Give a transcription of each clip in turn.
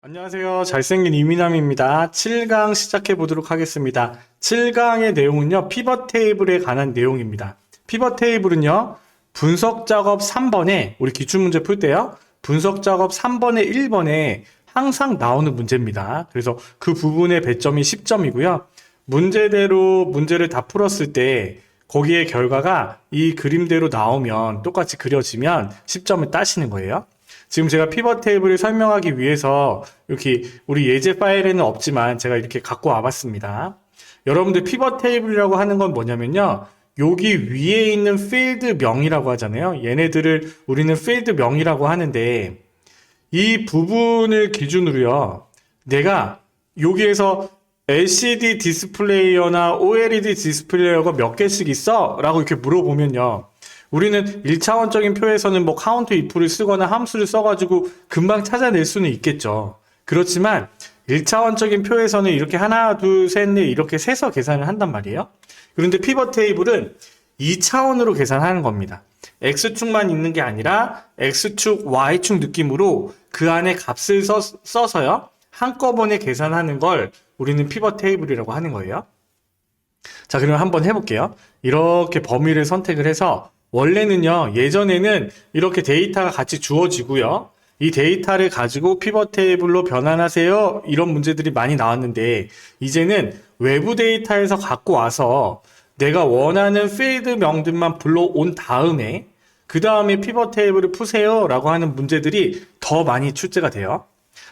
안녕하세요. 잘생긴 이민남입니다. 7강 시작해 보도록 하겠습니다. 7강의 내용은요, 피벗 테이블에 관한 내용입니다. 피벗 테이블은요, 분석 작업 3번에, 우리 기출문제 풀 때요, 분석 작업 3번에 1번에 항상 나오는 문제입니다. 그래서 그 부분의 배점이 10점이고요. 문제대로 문제를 다 풀었을 때, 거기에 결과가 이 그림대로 나오면, 똑같이 그려지면 10점을 따시는 거예요. 지금 제가 피벗 테이블을 설명하기 위해서 이렇게 우리 예제 파일에는 없지만 제가 이렇게 갖고 와봤습니다. 여러분들 피벗 테이블이라고 하는 건 뭐냐면요. 여기 위에 있는 필드 명이라고 하잖아요. 얘네들을 우리는 필드 명이라고 하는데 이 부분을 기준으로요. 내가 여기에서 LCD 디스플레이어나 OLED 디스플레이어가 몇 개씩 있어? 라고 이렇게 물어보면요. 우리는 1차원적인 표에서는 뭐 카운트 if를 쓰거나 함수를 써가지고 금방 찾아낼 수는 있겠죠. 그렇지만 1차원적인 표에서는 이렇게 하나, 둘, 셋, 넷 이렇게 세서 계산을 한단 말이에요. 그런데 피벗 테이블은 2차원으로 계산하는 겁니다. X축만 있는 게 아니라 X축, Y축 느낌으로 그 안에 값을 써서요. 한꺼번에 계산하는 걸 우리는 피벗 테이블이라고 하는 거예요. 자, 그럼 한번 해볼게요. 이렇게 범위를 선택을 해서 원래는요, 예전에는 이렇게 데이터가 같이 주어지고요. 이 데이터를 가지고 피벗 테이블로 변환하세요. 이런 문제들이 많이 나왔는데, 이제는 외부 데이터에서 갖고 와서 내가 원하는 필드 명들만 불러온 다음에, 그 다음에 피벗 테이블을 푸세요. 라고 하는 문제들이 더 많이 출제가 돼요.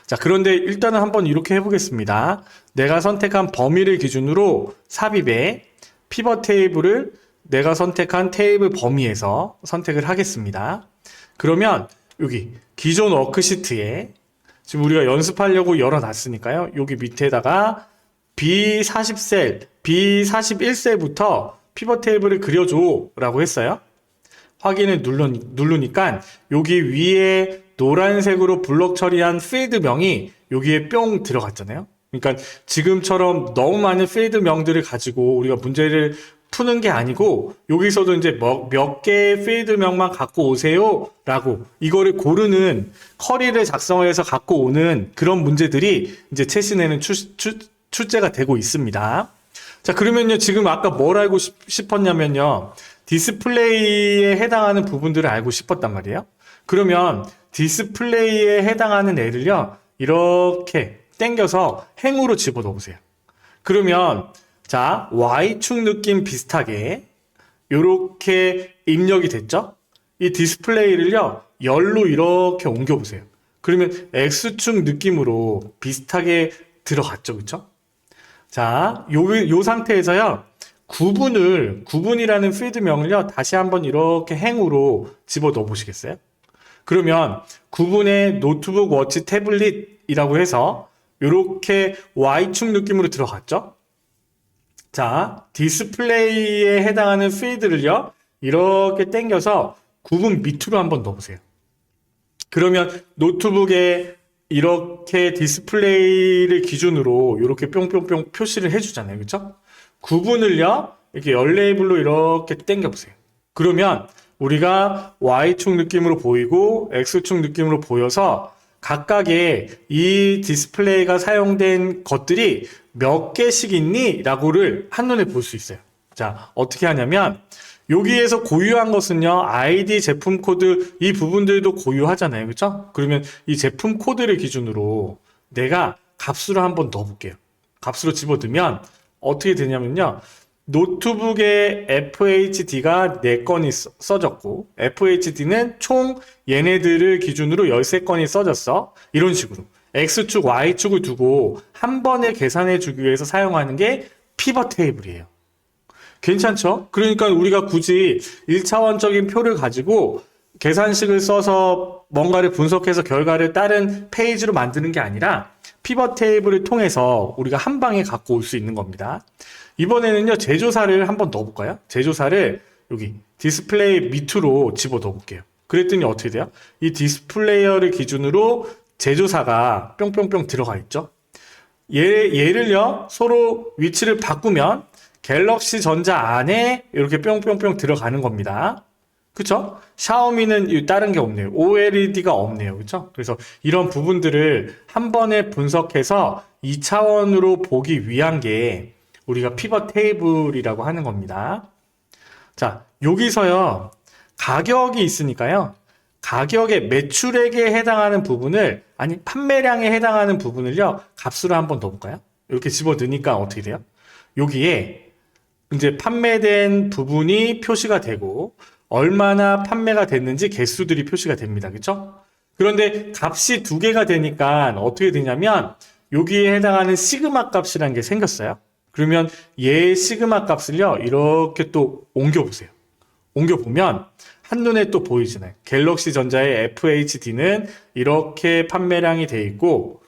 자, 그런데 일단은 한번 이렇게 해보겠습니다. 내가 선택한 범위를 기준으로 삽입에 피벗 테이블을 내가 선택한 테이블 범위에서 선택을 하겠습니다. 그러면 여기 기존 워크시트에 지금 우리가 연습하려고 열어놨으니까요. 여기 밑에다가 B40셀, B41셀부터 피벗 테이블을 그려줘 라고 했어요. 확인을 누르니까 여기 위에 노란색으로 블록 처리한 필드 명이 여기에 뿅 들어갔잖아요. 그러니까 지금처럼 너무 많은 필드 명들을 가지고 우리가 문제를 푸는 게 아니고 여기서도 이제 몇 개의 필드 명만 갖고 오세요 라고 이거를 고르는 커리를 작성해서 갖고 오는 그런 문제들이 이제 최신에는 출제가 되고 있습니다. 자, 그러면요, 지금 아까 뭘 알고 싶었냐면요, 디스플레이에 해당하는 부분들을 알고 싶었단 말이에요. 그러면 디스플레이에 해당하는 애를요, 이렇게 당겨서 행으로 집어넣어 보세요. 그러면 자, Y축 느낌 비슷하게 이렇게 입력이 됐죠? 이 디스플레이를요, 열로 이렇게 옮겨보세요. 그러면 X축 느낌으로 비슷하게 들어갔죠, 그쵸? 자, 요 상태에서요, 구분이라는 필드명을요, 다시 한번 이렇게 행으로 집어넣어 보시겠어요? 그러면 구분의 노트북, 워치, 태블릿이라고 해서 이렇게 Y축 느낌으로 들어갔죠? 자, 디스플레이에 해당하는 필드를요, 이렇게 당겨서 구분 밑으로 한번 넣어보세요. 그러면 노트북에 이렇게 디스플레이를 기준으로 이렇게 뿅뿅뿅 표시를 해주잖아요. 그쵸? 구분을요, 이렇게 열 레이블로 이렇게 당겨보세요. 그러면 우리가 Y축 느낌으로 보이고 X축 느낌으로 보여서 각각의 이 디스플레이가 사용된 것들이 몇 개씩 있니? 라고를 한눈에 볼 수 있어요. 자, 어떻게 하냐면 여기에서 고유한 것은요, 아이디, 제품 코드 이 부분들도 고유하잖아요. 그렇죠? 그러면 이 제품 코드를 기준으로 내가 값으로 한번 넣어볼게요. 값으로 집어넣으면 어떻게 되냐면요, 노트북에 FHD가 4건이 써졌고 FHD는 총 얘네들을 기준으로 13건이 써졌어. 이런 식으로 X축, Y축을 두고 한 번에 계산해 주기 위해서 사용하는 게 피벗 테이블이에요. 괜찮죠? 그러니까 우리가 굳이 1차원적인 표를 가지고 계산식을 써서 뭔가를 분석해서 결과를 다른 페이지로 만드는 게 아니라 피벗 테이블을 통해서 우리가 한 방에 갖고 올 수 있는 겁니다. 이번에는요, 제조사를 한번 넣어볼까요? 제조사를 여기 디스플레이 밑으로 집어 넣어볼게요. 그랬더니 어떻게 돼요? 이 디스플레이어를 기준으로 제조사가 뿅뿅뿅 들어가 있죠? 얘를요, 서로 위치를 바꾸면 갤럭시 전자 안에 이렇게 뿅뿅뿅 들어가는 겁니다. 그쵸? 샤오미는 다른 게 없네요. OLED가 없네요. 그쵸? 그래서 이런 부분들을 한 번에 분석해서 2차원으로 보기 위한 게 우리가 피벗 테이블이라고 하는 겁니다. 자, 여기서요, 가격이 있으니까요, 가격의 매출액에 해당하는 부분을, 아니, 판매량에 해당하는 부분을요, 값으로 한번 넣어볼까요? 이렇게 집어 넣으니까 어떻게 돼요? 여기에 이제 판매된 부분이 표시가 되고, 얼마나 판매가 됐는지 개수들이 표시가 됩니다. 그쵸? 그런데 값이 두 개가 되니까 어떻게 되냐면, 여기에 해당하는 시그마 값이라는 게 생겼어요. 그러면 얘 시그마 값을요, 이렇게 또 옮겨보세요. 옮겨보면 한눈에 또 보이잖아요. 갤럭시 전자의 FHD는 이렇게 판매량이 돼 있고,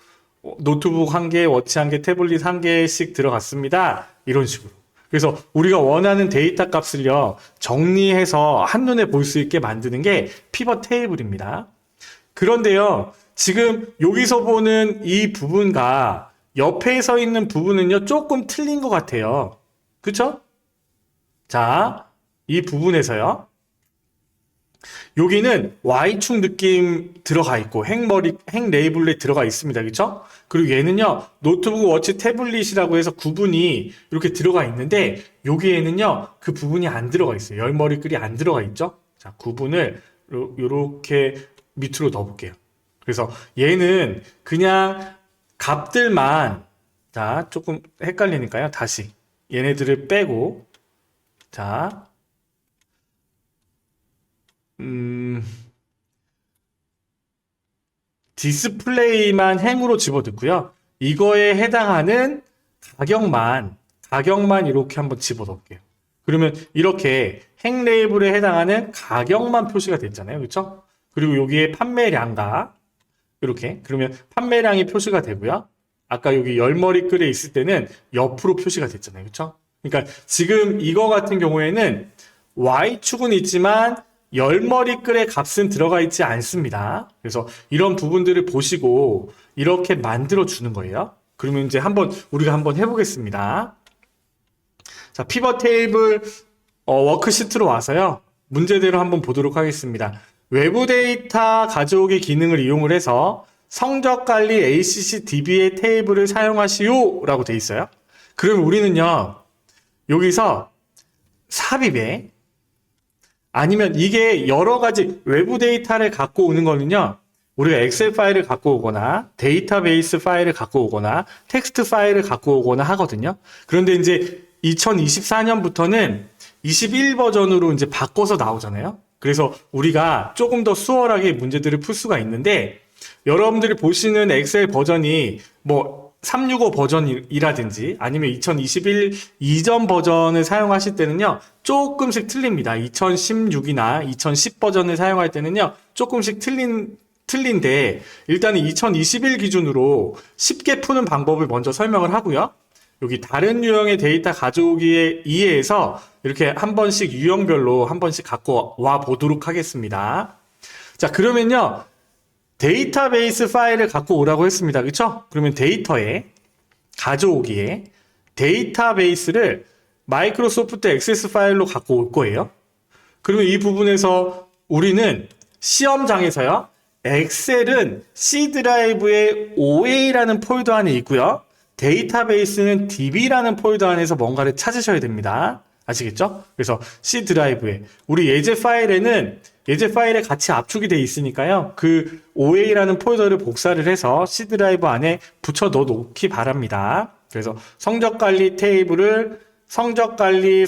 노트북 한 개, 워치 한 개, 태블릿 한 개씩 들어갔습니다. 이런 식으로. 그래서 우리가 원하는 데이터 값을요, 정리해서 한눈에 볼 수 있게 만드는 게 피벗 테이블입니다. 그런데요, 지금 여기서 보는 이 부분과 옆에 서 있는 부분은요, 조금 틀린 것 같아요. 그쵸? 자, 이 부분에서요, 여기는 Y축 느낌 들어가 있고, 핵 레이블에 들어가 있습니다. 그쵸? 그리고 얘는요, 노트북, 워치, 태블릿이라고 해서 구분이 이렇게 들어가 있는데, 여기에는요, 그 부분이 안 들어가 있어요. 열머리글이 안 들어가 있죠? 자, 구분을 이렇게 밑으로 넣어볼게요. 그래서 얘는 그냥 값들만, 자, 조금 헷갈리니까요. 다시 얘네들을 빼고, 자, 디스플레이만 행으로 집어넣고요. 이거에 해당하는 가격만 이렇게 한번 집어넣을게요. 그러면 이렇게 핵 레이블에 해당하는 가격만 표시가 됐잖아요. 그렇죠? 그리고 여기에 판매량과 이렇게, 그러면 판매량이 표시가 되고요. 아까 여기 열머리 글에 있을 때는 옆으로 표시가 됐잖아요. 그렇죠? 그러니까 지금 이거 같은 경우에는 Y축은 있지만 열머리 글의 값은 들어가 있지 않습니다. 그래서 이런 부분들을 보시고 이렇게 만들어 주는 거예요. 그러면 이제 우리가 한번 해보겠습니다. 자, 피벗 테이블 워크시트로 와서요. 문제대로 한번 보도록 하겠습니다. 외부 데이터 가져오기 기능을 이용을 해서 성적 관리 ACC DB의 테이블을 사용하시오 라고 돼 있어요. 그럼 우리는요, 여기서 삽입에, 아니면 이게 여러 가지 외부 데이터를 갖고 오는 거는요, 우리가 엑셀 파일을 갖고 오거나 데이터베이스 파일을 갖고 오거나 텍스트 파일을 갖고 오거나 하거든요. 그런데 이제 2024년부터는 21 버전으로 이제 바꿔서 나오잖아요. 그래서 우리가 조금 더 수월하게 문제들을 풀 수가 있는데, 여러분들이 보시는 엑셀 버전이 뭐 365 버전이라든지 아니면 2021 이전 버전을 사용하실 때는요, 조금씩 틀립니다. 2016이나 2010 버전을 사용할 때는요, 조금씩 틀린데, 일단은 2021 기준으로 쉽게 푸는 방법을 먼저 설명을 하고요. 여기 다른 유형의 데이터 가져오기에 이해해서 이렇게 한 번씩 유형별로 한 번씩 갖고 와 보도록 하겠습니다. 자, 그러면요, 데이터베이스 파일을 갖고 오라고 했습니다. 그쵸? 그러면 데이터에, 가져오기에 데이터베이스를 마이크로소프트 액세스 파일로 갖고 올 거예요. 그러면 이 부분에서 우리는 시험장에서요, 엑셀은 C 드라이브의 OA라는 폴더 안에 있고요. 데이터베이스는 DB라는 폴더 안에서 뭔가를 찾으셔야 됩니다. 아시겠죠? 그래서 C 드라이브에, 우리 예제 파일에 같이 압축이 되어 있으니까요. 그 OA라는 폴더를 복사를 해서 C 드라이브 안에 붙여 넣어 놓기 바랍니다. 그래서 성적관리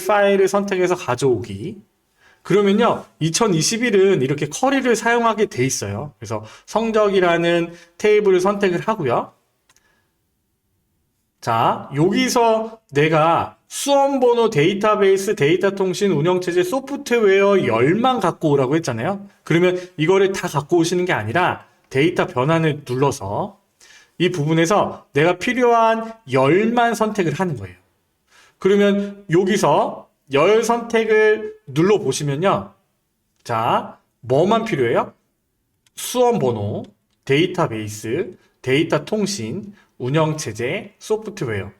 파일을 선택해서 가져오기. 그러면요, 2021은 이렇게 커리를 사용하게 돼 있어요. 그래서 성적이라는 테이블을 선택을 하고요. 자, 여기서 내가 수험번호, 데이터베이스, 데이터 통신, 운영체제, 소프트웨어 10만 갖고 오라고 했잖아요. 그러면 이거를 다 갖고 오시는 게 아니라 데이터 변환을 눌러서 이 부분에서 내가 필요한 10만 선택을 하는 거예요. 그러면 여기서 10 선택을 눌러보시면요. 자, 뭐만 필요해요? 수험번호, 데이터베이스, 데이터 통신, 운영체제, 소프트웨어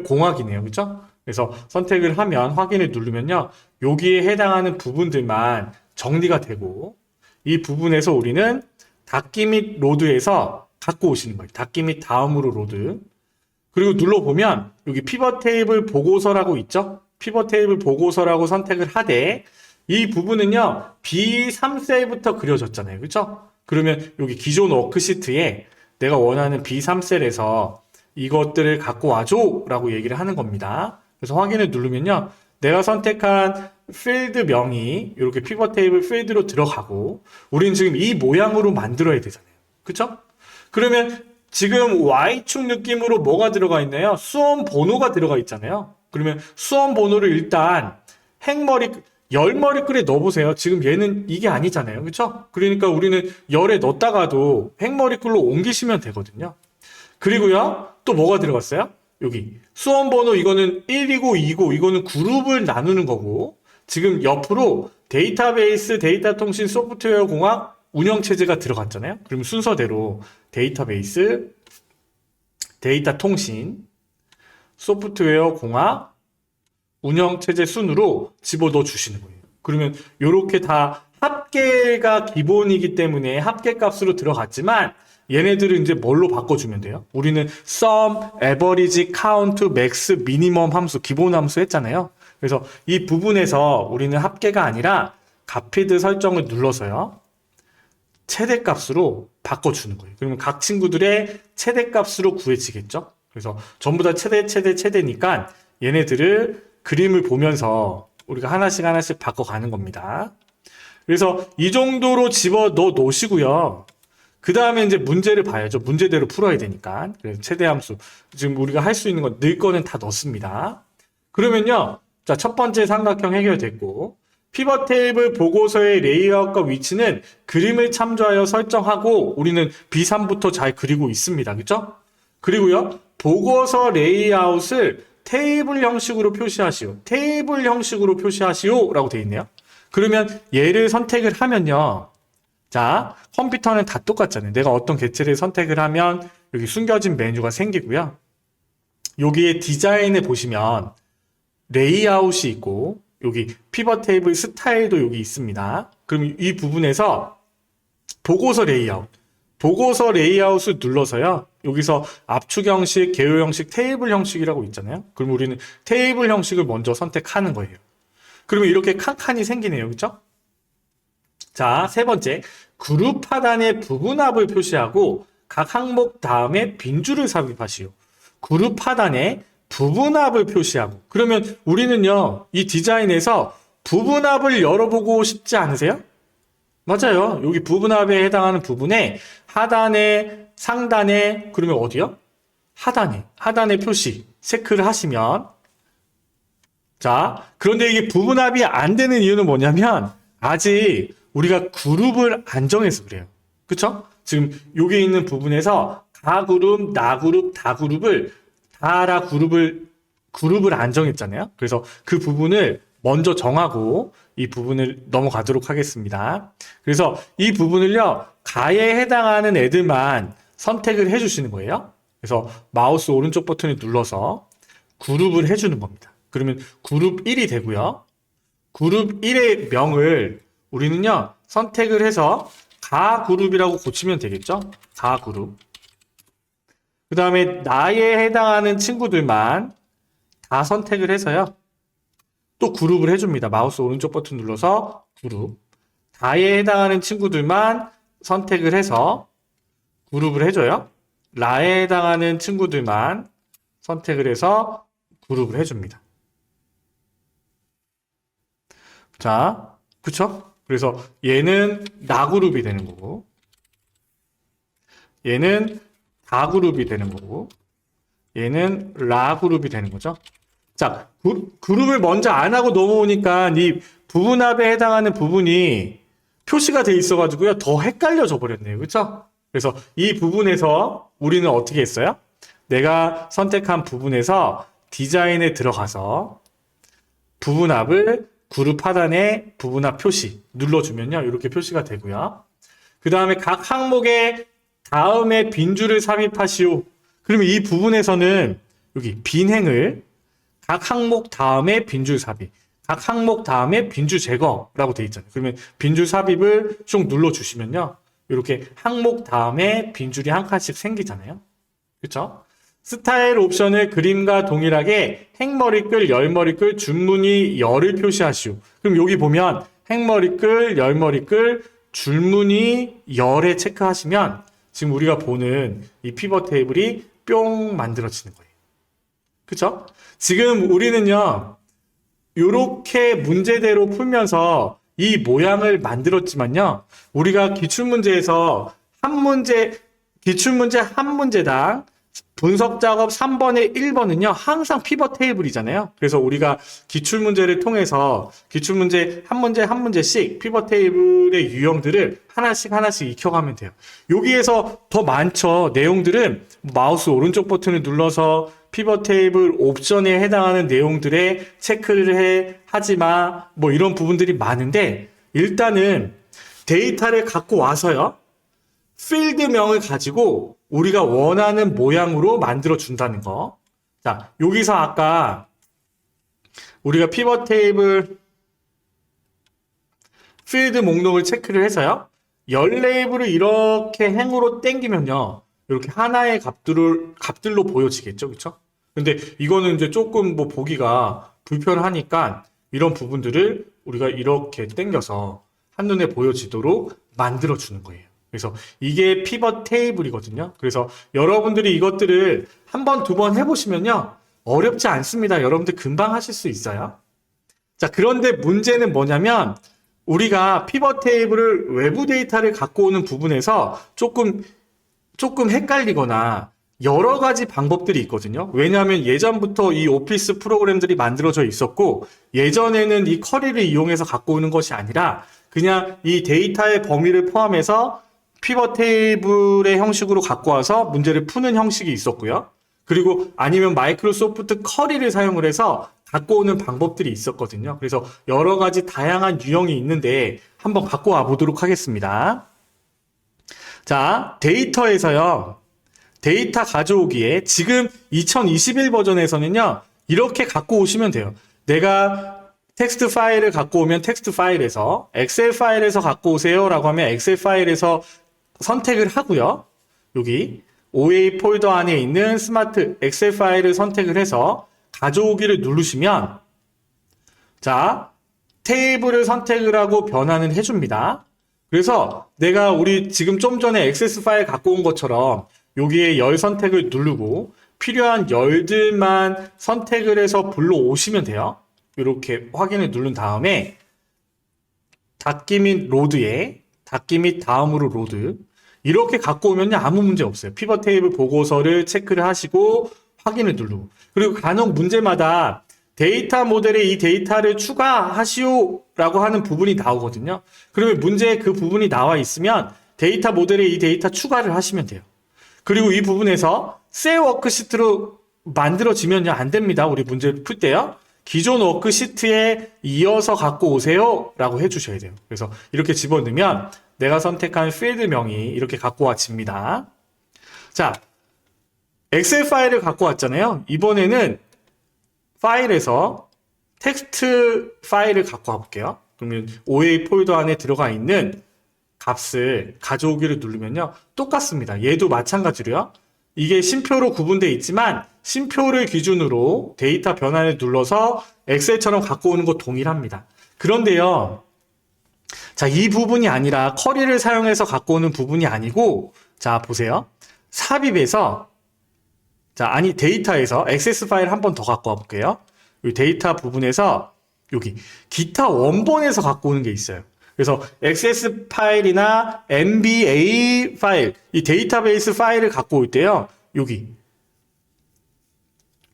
공학이네요. 그쵸? 그래서 선택을 하면 확인을 누르면요. 여기에 해당하는 부분들만 정리가 되고 이 부분에서 우리는 닫기 및 로드에서 갖고 오시는 거예요. 닫기 및 다음으로 로드. 그리고 눌러보면 여기 피벗 테이블 보고서라고 있죠? 피벗 테이블 보고서라고 선택을 하되 이 부분은요. B3셀부터 그려졌잖아요. 그렇죠? 그러면 여기 기존 워크시트에 내가 원하는 B3셀에서 이것들을 갖고 와줘 라고 얘기를 하는 겁니다. 그래서 확인을 누르면요. 내가 선택한 필드 명이 이렇게 피벗 테이블 필드로 들어가고 우리는 지금 이 모양으로 만들어야 되잖아요. 그렇죠? 그러면 지금 Y축 느낌으로 뭐가 들어가 있나요? 수험 번호가 들어가 있잖아요. 그러면 수험 번호를 일단 열머리글에 넣어보세요. 지금 얘는 이게 아니잖아요. 그렇죠? 그러니까 우리는 열에 넣었다가도 행머리글로 옮기시면 되거든요. 그리고요, 또 뭐가 들어갔어요? 여기 수험 번호 이거는 1이고 2고 이거는 그룹을 나누는 거고 지금 옆으로 데이터베이스, 데이터 통신, 소프트웨어 공학, 운영체제가 들어갔잖아요. 그럼 순서대로 데이터베이스, 데이터 통신, 소프트웨어 공학, 운영체제 순으로 집어넣어 주시는 거예요. 그러면 이렇게 다 합계가 기본이기 때문에 합계 값으로 들어갔지만 얘네들은 이제 뭘로 바꿔주면 돼요? 우리는 sum, average, count, max, minimum 함수, 기본 함수 했잖아요. 그래서 이 부분에서 우리는 합계가 아니라 값피드 설정을 눌러서요. 최대값으로 바꿔주는 거예요. 그러면 각 친구들의 최대값으로 구해지겠죠? 그래서 전부 다 최대니까 얘네들을 그림을 보면서 우리가 하나씩 바꿔가는 겁니다. 그래서 이 정도로 집어넣어 놓으시고요. 그 다음에 이제 문제를 봐야죠. 문제대로 풀어야 되니까. 그래서 최대함수. 지금 우리가 할 수 있는 건 넣을 거는 다 넣습니다. 그러면요. 자, 첫 번째 삼각형 해결됐고, 피벗 테이블 보고서의 레이아웃과 위치는 그림을 참조하여 설정하고 우리는 B3부터 잘 그리고 있습니다. 그죠? 그리고요. 보고서 레이아웃을 테이블 형식으로 표시하시오. 테이블 형식으로 표시하시오. 라고 되어 있네요. 그러면 얘를 선택을 하면요. 자, 컴퓨터는 다 똑같잖아요. 내가 어떤 객체를 선택을 하면 여기 숨겨진 메뉴가 생기고요. 여기에 디자인에 보시면 레이아웃이 있고 여기 피벗 테이블 스타일도 여기 있습니다. 그럼 이 부분에서 보고서 레이아웃을 눌러서요. 여기서 압축 형식, 개요 형식, 테이블 형식이라고 있잖아요. 그럼 우리는 테이블 형식을 먼저 선택하는 거예요. 그러면 이렇게 칸칸이 생기네요. 그렇죠? 자, 세 번째, 그룹 하단에 부분합을 표시하고 각 항목 다음에 빈줄을 삽입하시오. 그룹 하단에 부분합을 표시하고 그러면 우리는요, 이 디자인에서 부분합을 열어보고 싶지 않으세요? 맞아요. 여기 부분합에 해당하는 부분에 하단에, 상단에, 그러면 어디요? 하단에 표시 체크를 하시면 자, 그런데 이게 부분합이 안 되는 이유는 뭐냐면 아직 우리가 그룹을 안 정해서 그래요. 그쵸? 지금 여기 있는 부분에서 가그룹, 나그룹, 다그룹을 다라 그룹을 안 정했잖아요. 그래서 그 부분을 먼저 정하고 이 부분을 넘어가도록 하겠습니다. 그래서 이 부분을요, 가에 해당하는 애들만 선택을 해주시는 거예요. 그래서 마우스 오른쪽 버튼을 눌러서 그룹을 해주는 겁니다. 그러면 그룹 1이 되고요. 그룹 1의 명을 우리는요, 선택을 해서 가 그룹이라고 고치면 되겠죠? 가 그룹. 그 다음에 나에 해당하는 친구들만 다 선택을 해서요. 또 그룹을 해줍니다. 마우스 오른쪽 버튼 눌러서 그룹. 다에 해당하는 친구들만 선택을 해서 그룹을 해줘요. 라에 해당하는 친구들만 선택을 해서 그룹을 해줍니다. 자, 그쵸? 그래서 얘는 나 그룹이 되는 거고, 얘는 다 그룹이 되는 거고, 얘는 라 그룹이 되는 거죠. 자, 그룹을 먼저 안 하고 넘어오니까 이 부분합에 해당하는 부분이 표시가 돼 있어가지고요. 더 헷갈려져 버렸네요. 그쵸? 그래서 이 부분에서 우리는 어떻게 했어요? 내가 선택한 부분에서 디자인에 들어가서 부분합을 그룹 하단에 부분합 표시 눌러주면요. 이렇게 표시가 되고요. 그 다음에 각 항목의 다음에 빈줄을 삽입하시오. 그러면 이 부분에서는 여기 빈행을 각 항목 다음에 빈줄 삽입, 각 항목 다음에 빈줄 제거라고 돼 있잖아요. 그러면 빈줄 삽입을 쭉 눌러주시면요. 이렇게 항목 다음에 빈줄이 한 칸씩 생기잖아요. 그렇죠? 스타일 옵션을 그림과 동일하게 행머리끌, 열머리끌, 줄무늬, 열을 표시하시오. 그럼 여기 보면 행머리끌, 열머리끌, 줄무늬, 열에 체크하시면 지금 우리가 보는 이 피벗 테이블이 뿅 만들어지는 거예요. 그쵸? 지금 우리는요, 요렇게 문제대로 풀면서 이 모양을 만들었지만요, 우리가 기출문제에서 기출문제 한 문제당 분석 작업 3번에 1번은요, 항상 피벗 테이블이잖아요. 그래서 우리가 기출문제를 통해서 기출문제 한 문제 한 문제씩 피벗 테이블의 유형들을 하나씩 익혀가면 돼요. 여기에서 더 많죠. 내용들은 마우스 오른쪽 버튼을 눌러서 피벗 테이블 옵션에 해당하는 내용들에 체크를 하지마, 뭐 이런 부분들이 많은데, 일단은 데이터를 갖고 와서요, 필드명을 가지고 우리가 원하는 모양으로 만들어 준다는 거. 자, 여기서 아까 우리가 피벗 테이블 필드 목록을 체크를 해서요, 열 레이블을 이렇게 행으로 당기면요, 이렇게 하나의 값들로 보여지겠죠, 그렇죠? 근데 이거는 이제 조금 뭐 보기가 불편하니까 이런 부분들을 우리가 이렇게 당겨서 한눈에 보여지도록 만들어 주는 거예요. 그래서 이게 피벗 테이블이거든요. 그래서 여러분들이 이것들을 한 번, 두 번 해보시면요, 어렵지 않습니다. 여러분들 금방 하실 수 있어요. 자, 그런데 문제는 뭐냐면 우리가 피벗 테이블을 외부 데이터를 갖고 오는 부분에서 조금 헷갈리거나 여러 가지 방법들이 있거든요. 왜냐하면 예전부터 이 오피스 프로그램들이 만들어져 있었고, 예전에는 이 쿼리를 이용해서 갖고 오는 것이 아니라 그냥 이 데이터의 범위를 포함해서 피벗 테이블의 형식으로 갖고 와서 문제를 푸는 형식이 있었고요. 그리고 아니면 마이크로소프트 쿼리를 사용을 해서 갖고 오는 방법들이 있었거든요. 그래서 여러 가지 다양한 유형이 있는데 한번 갖고 와 보도록 하겠습니다. 자, 데이터에서요, 데이터 가져오기에 지금 2021 버전에서는요, 이렇게 갖고 오시면 돼요. 내가 텍스트 파일을 갖고 오면 텍스트 파일에서, 엑셀 파일에서 갖고 오세요 라고 하면 엑셀 파일에서 선택을 하고요. 여기 OA 폴더 안에 있는 스마트 엑셀 파일을 선택을 해서 가져오기를 누르시면, 자, 테이블을 선택을 하고 변환을 해줍니다. 그래서 내가 우리 지금 좀 전에 액세스 파일 갖고 온 것처럼 여기에 열 선택을 누르고 필요한 열들만 선택을 해서 불러오시면 돼요. 이렇게 확인을 누른 다음에 닫기 및 로드에 닫기 및 다음으로 로드, 이렇게 갖고 오면요, 아무 문제 없어요. 피벗 테이블 보고서를 체크를 하시고 확인을 누르고, 그리고 간혹 문제마다 데이터 모델에 이 데이터를 추가하시오 라고 하는 부분이 나오거든요. 그러면 문제에 그 부분이 나와 있으면 데이터 모델에 이 데이터 추가를 하시면 돼요. 그리고 이 부분에서 셀 워크시트로 만들어지면요, 안 됩니다. 우리 문제를 풀 때요, 기존 워크시트에 이어서 갖고 오세요 라고 해주셔야 돼요. 그래서 이렇게 집어넣으면 내가 선택한 필드명이 이렇게 갖고 와집니다. 자, 엑셀 파일을 갖고 왔잖아요. 이번에는 파일에서 텍스트 파일을 갖고 와볼게요. 그러면 OA 폴더 안에 들어가 있는 값을 가져오기를 누르면요, 똑같습니다. 얘도 마찬가지로요, 이게 심표로 구분되어 있지만 심표를 기준으로 데이터 변환을 눌러서 엑셀처럼 갖고 오는 거 동일합니다. 그런데요, 자, 이 부분이 아니라 쿼리를 사용해서 갖고 오는 부분이 아니고, 자, 보세요. 삽입에서, 자, 아니, 데이터에서 액세스 파일 한 번 더 갖고 와볼게요. 이 데이터 부분에서 여기 기타 원본에서 갖고 오는 게 있어요. 그래서 액세스 파일이나 MBA 파일, 이 데이터베이스 파일을 갖고 올 때요, 여기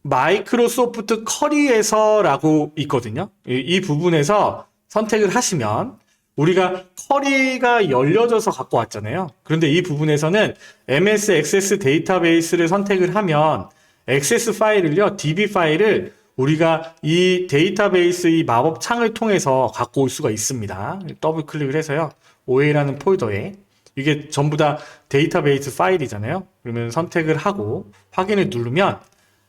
마이크로소프트 쿼리에서라고 있거든요. 이 부분에서 선택을 하시면, 우리가 쿼리가 열려져서 갖고 왔잖아요. 그런데 이 부분에서는 MS 액세스 데이터베이스를 선택을 하면 액세스 파일을요, DB 파일을 우리가 이 데이터베이스 이 마법 창을 통해서 갖고 올 수가 있습니다. 더블 클릭을 해서요, OA라는 폴더에, 이게 전부 다 데이터베이스 파일이잖아요. 그러면 선택을 하고 확인을 누르면,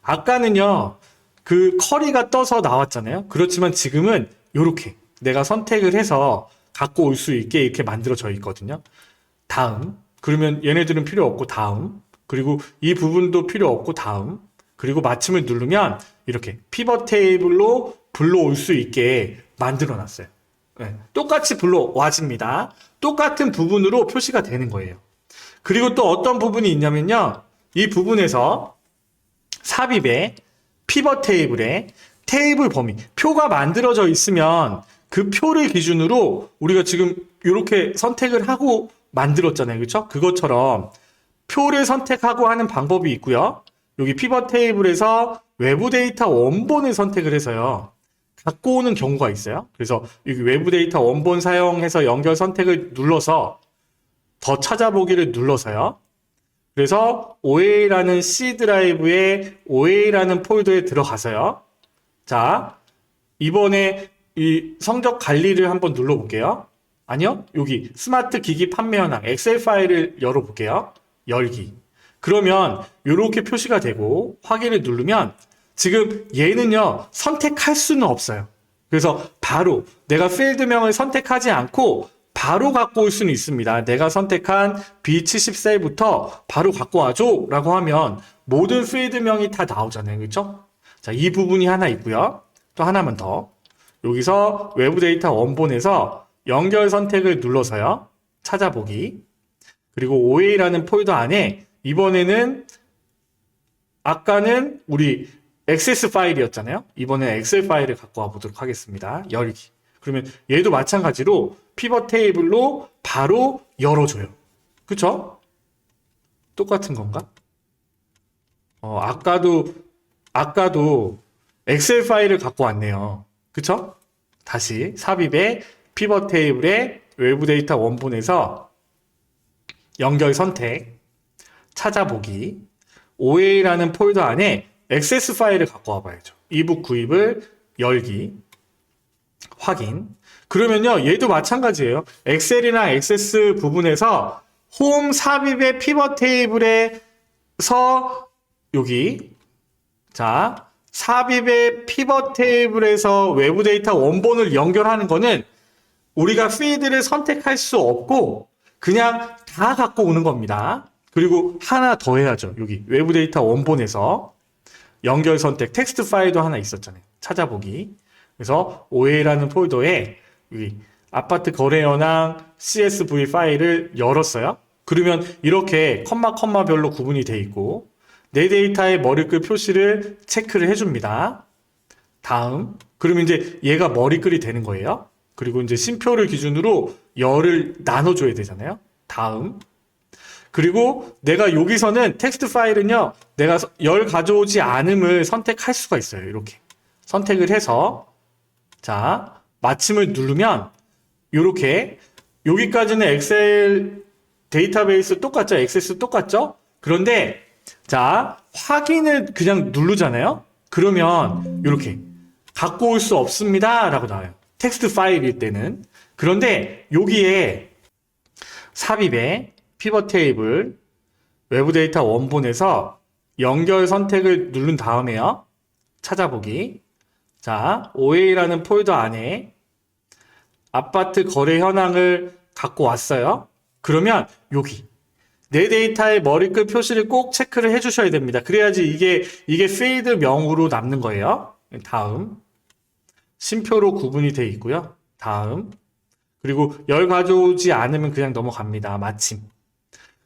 아까는요, 그 커리가 떠서 나왔잖아요. 그렇지만 지금은 이렇게 내가 선택을 해서 갖고 올 수 있게 이렇게 만들어져 있거든요. 다음. 그러면 얘네들은 필요 없고 다음. 그리고 이 부분도 필요 없고 다음. 그리고 마침을 누르면 이렇게 피벗 테이블로 불러올 수 있게 만들어 놨어요. 네, 똑같이 불러와집니다. 똑같은 부분으로 표시가 되는 거예요. 그리고 또 어떤 부분이 있냐면요. 이 부분에서 삽입에 피벗 테이블에 테이블 범위, 표가 만들어져 있으면 그 표를 기준으로 우리가 지금 이렇게 선택을 하고 만들었잖아요. 그렇죠? 그것처럼 표를 선택하고 하는 방법이 있고요. 여기 피벗 테이블에서 외부 데이터 원본을 선택을 해서요. 갖고 오는 경우가 있어요. 그래서 여기 외부 데이터 원본 사용해서 연결 선택을 눌러서 더 찾아보기를 눌러서요. 그래서 OA라는 C 드라이브에 OA라는 폴더에 들어가서요. 자, 이번에 이 성적 관리를 한번 눌러볼게요. 아니요, 여기 스마트 기기 판매 현황 엑셀 파일을 열어볼게요. 열기. 그러면 이렇게 표시가 되고 확인을 누르면 지금 얘는요 선택할 수는 없어요. 그래서 바로 내가 필드명을 선택하지 않고 바로 갖고 올 수는 있습니다. 내가 선택한 B70셀부터 바로 갖고 와줘 라고 하면 모든 필드명이 다 나오잖아요. 그렇죠? 자, 이 부분이 하나 있고요. 또 하나만 더. 여기서 외부 데이터 원본에서 연결 선택을 눌러서요. 찾아보기. 그리고 OA라는 폴더 안에 이번에는 아까는 우리 액세스 파일이었잖아요. 이번에 엑셀 파일을 갖고 와 보도록 하겠습니다. 열기. 그러면 얘도 마찬가지로 피벗 테이블로 바로 열어줘요. 그쵸? 똑같은 건가? 아까도 엑셀 파일을 갖고 왔네요. 그쵸? 다시 삽입에 피벗 테이블에 외부 데이터 원본에서 연결 선택, 찾아보기, OA라는 폴더 안에 액세스 파일을 갖고 와봐야죠. 이북 구입을 열기, 확인. 그러면요, 얘도 마찬가지예요. 엑셀이나 액세스 부분에서 홈 삽입의 피벗 테이블에서 여기 자 삽입의 피벗 테이블에서 외부 데이터 원본을 연결하는 거는 우리가 필드를 선택할 수 없고 그냥 다 갖고 오는 겁니다. 그리고 하나 더 해야죠. 여기 외부 데이터 원본에서 연결 선택 텍스트 파일도 하나 있었잖아요. 찾아보기. 그래서 OA라는 폴더에 여기 아파트 거래 현황 CSV 파일을 열었어요. 그러면 이렇게 컴마별로 구분이 돼 있고 내 데이터의 머리글 표시를 체크를 해줍니다. 다음. 그러면 이제 얘가 머리글이 되는 거예요. 그리고 이제 심표를 기준으로 열을 나눠줘야 되잖아요. 다음. 그리고 내가 여기서는 텍스트 파일은요, 내가 열 가져오지 않음을 선택할 수가 있어요. 이렇게. 선택을 해서, 자, 마침을 누르면, 이렇게, 여기까지는 엑셀 데이터베이스 똑같죠? 액세스 똑같죠? 그런데, 자, 확인을 그냥 누르잖아요? 그러면, 이렇게, 갖고 올 수 없습니다. 라고 나와요. 텍스트 파일일 때는. 그런데, 여기에, 삽입에, 피벗 테이블 외부 데이터 원본에서 연결 선택을 누른 다음에요. 찾아보기. 자, OA라는 폴더 안에 아파트 거래 현황을 갖고 왔어요. 그러면 여기 내 데이터의 머리글 표시를 꼭 체크를 해주셔야 됩니다. 그래야지 이게 필드명으로 남는 거예요. 다음. 심표로 구분이 돼 있고요. 다음. 그리고 열 가져오지 않으면 그냥 넘어갑니다. 마침.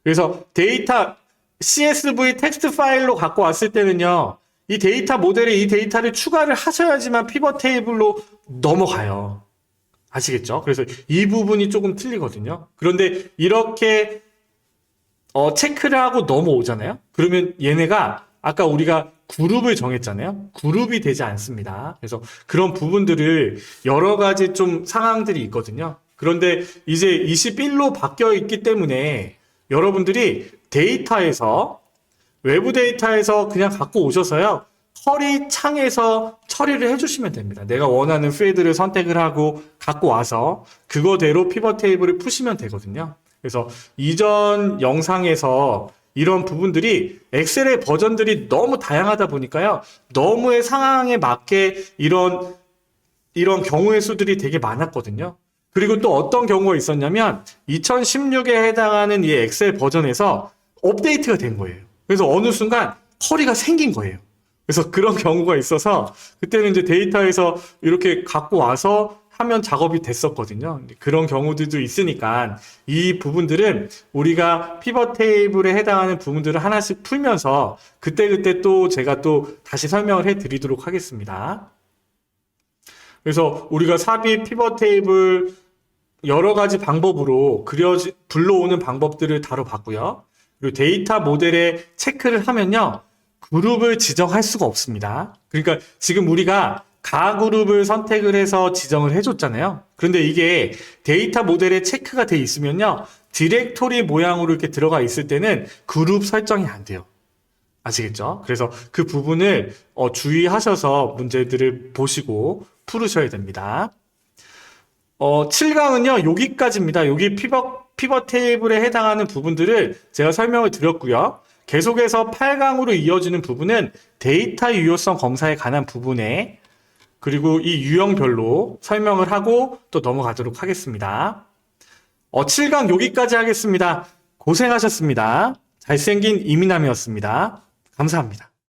그래서 데이터 CSV 텍스트 파일로 갖고 왔을 때는요. 이 데이터 모델에 이 데이터를 추가를 하셔야지만 피벗 테이블로 넘어가요. 아시겠죠? 그래서 이 부분이 조금 틀리거든요. 그런데 이렇게 체크를 하고 넘어오잖아요. 그러면 얘네가 아까 우리가 그룹을 정했잖아요. 그룹이 되지 않습니다. 그래서 그런 부분들을 여러 가지 좀 상황들이 있거든요. 그런데 이제 21로 바뀌어 있기 때문에 여러분들이 데이터에서 외부 데이터에서 그냥 갖고 오셔서요. 쿼리 창에서 처리를 해주시면 됩니다. 내가 원하는 필드를 선택을 하고 갖고 와서 그거대로 피벗 테이블을 푸시면 되거든요. 그래서 이전 영상에서 이런 부분들이 엑셀의 버전들이 너무 다양하다 보니까요. 너무의 상황에 맞게 이런 경우의 수들이 되게 많았거든요. 그리고 또 어떤 경우가 있었냐면 2016에 해당하는 이 엑셀 버전에서 업데이트가 된 거예요. 그래서 어느 순간 쿼리가 생긴 거예요. 그래서 그런 경우가 있어서 그때는 이제 데이터에서 이렇게 갖고 와서 하면 작업이 됐었거든요. 그런 경우들도 있으니까 이 부분들은 우리가 피벗 테이블에 해당하는 부분들을 하나씩 풀면서 그때그때 또 제가 또 다시 설명을 해 드리도록 하겠습니다. 그래서 우리가 삽입 피벗 테이블 여러 가지 방법으로 불러오는 방법들을 다뤄봤고요. 그리고 데이터 모델에 체크를 하면요. 그룹을 지정할 수가 없습니다. 그러니까 지금 우리가 가그룹을 선택을 해서 지정을 해줬잖아요. 그런데 이게 데이터 모델에 체크가 돼 있으면요. 디렉토리 모양으로 이렇게 들어가 있을 때는 그룹 설정이 안 돼요. 아시겠죠? 그래서 그 부분을 주의하셔서 문제들을 보시고 풀으셔야 됩니다. 7강은요, 여기까지입니다. 여기 피벗 테이블에 해당하는 부분들을 제가 설명을 드렸고요. 계속해서 8강으로 이어지는 부분은 데이터 유효성 검사에 관한 부분에 그리고 이 유형별로 설명을 하고 또 넘어가도록 하겠습니다. 7강 여기까지 하겠습니다. 고생하셨습니다. 잘생긴 이민남이었습니다. 감사합니다.